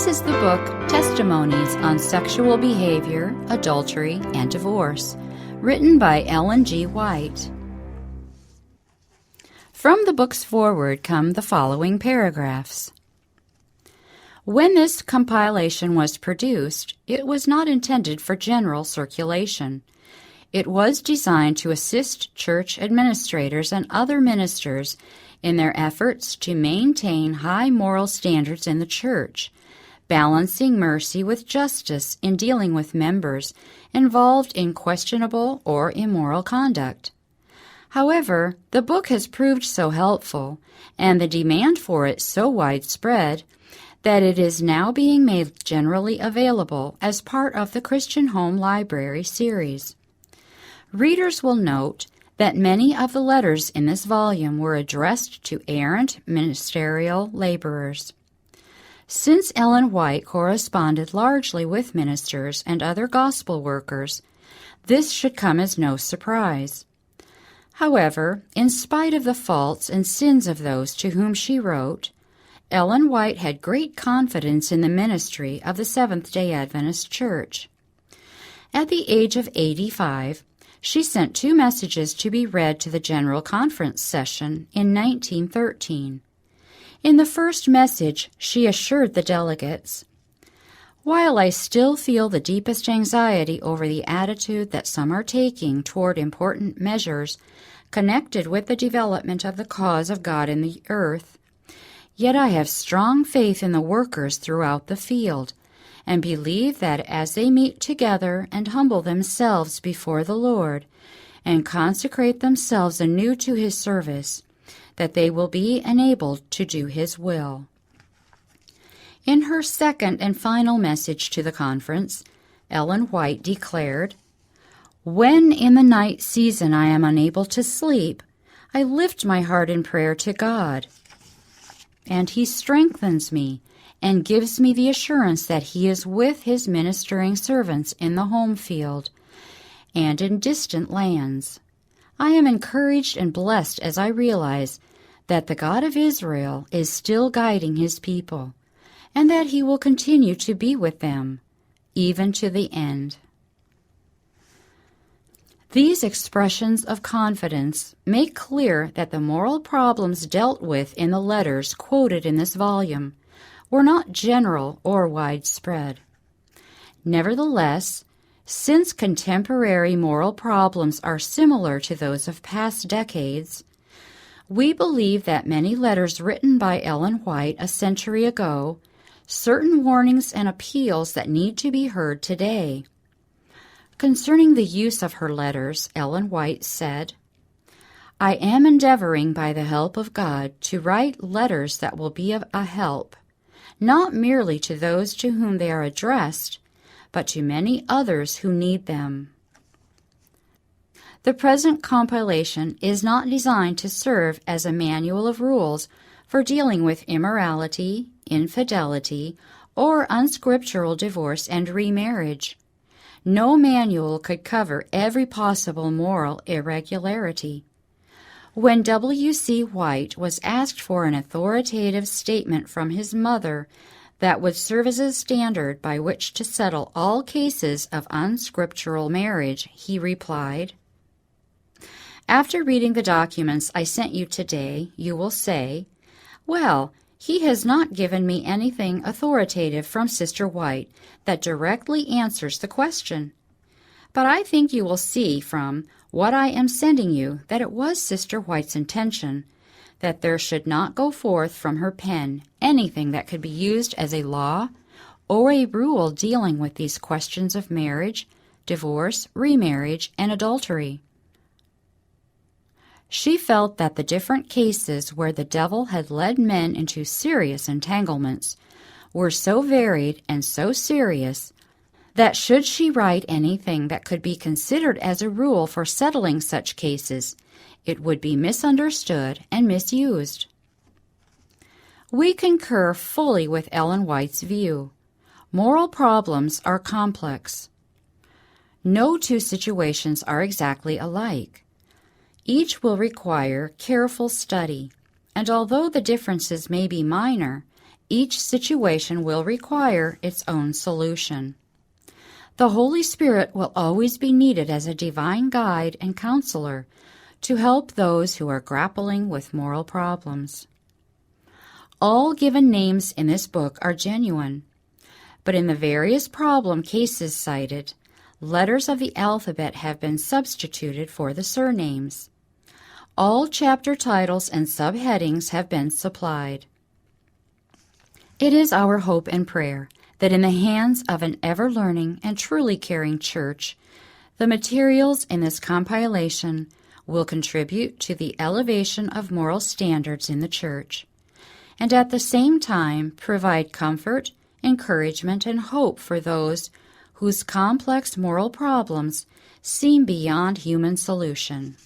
This is the book Testimonies on Sexual Behavior, Adultery, and Divorce, written by Ellen G. White. From the book's foreword come the following paragraphs. When this compilation was produced, it was not intended for general circulation. It was designed to assist church administrators and other ministers in their efforts to maintain high moral standards in the church, balancing mercy with justice in dealing with members involved in questionable or immoral conduct. However, the book has proved so helpful, and the demand for it so widespread, that it is now being made generally available as part of the Christian Home Library series. Readers will note that many of the letters in this volume were addressed to errant ministerial laborers. Since Ellen White corresponded largely with ministers and other gospel workers, this should come as no surprise. However, in spite of the faults and sins of those to whom she wrote, Ellen White had great confidence in the ministry of the Seventh-day Adventist Church. At the age of 85, she sent 2 messages to be read to the General Conference session in 1913. In the first message, she assured the delegates, "While I still feel the deepest anxiety over the attitude that some are taking toward important measures connected with the development of the cause of God in the earth, yet I have strong faith in the workers throughout the field, and believe that as they meet together and humble themselves before the Lord, and consecrate themselves anew to His service, that they will be enabled to do His will." In her second and final message to the conference, Ellen White declared, "When in the night season I am unable to sleep, I lift my heart in prayer to God, and He strengthens me and gives me the assurance that He is with His ministering servants in the home field and in distant lands. I am encouraged and blessed as I realize that the God of Israel is still guiding His people, and that He will continue to be with them, even to the end." These expressions of confidence make clear that the moral problems dealt with in the letters quoted in this volume were not general or widespread. Nevertheless, since contemporary moral problems are similar to those of past decades, we believe that many letters written by Ellen White a century ago, certain warnings and appeals that need to be heard today. Concerning the use of her letters, Ellen White said, "I am endeavoring by the help of God to write letters that will be of a help, not merely to those to whom they are addressed, but to many others who need them." The present compilation is not designed to serve as a manual of rules for dealing with immorality, infidelity, or unscriptural divorce and remarriage. No manual could cover every possible moral irregularity. When W.C. White was asked for an authoritative statement from his mother that would serve as a standard by which to settle all cases of unscriptural marriage, he replied, "After reading the documents I sent you today, you will say, 'Well, he has not given me anything authoritative from Sister White that directly answers the question.' But I think you will see from what I am sending you that it was Sister White's intention that there should not go forth from her pen anything that could be used as a law or a rule dealing with these questions of marriage, divorce, remarriage, and adultery." She felt that the different cases where the devil had led men into serious entanglements were so varied and so serious that should she write anything that could be considered as a rule for settling such cases, it would be misunderstood and misused. We concur fully with Ellen White's view. Moral problems are complex. No 2 situations are exactly alike. Each will require careful study, and although the differences may be minor, Each situation will require its own solution. The Holy Spirit will always be needed as a divine guide and counselor to help those who are grappling with moral problems. All given names in this book are genuine, but in the various problem cases cited, letters of the alphabet have been substituted for the surnames. All chapter titles and subheadings have been supplied. It is our hope and prayer that in the hands of an ever-learning and truly caring church, the materials in this compilation will contribute to the elevation of moral standards in the church, and at the same time provide comfort, encouragement, and hope for those whose complex moral problems seem beyond human solution.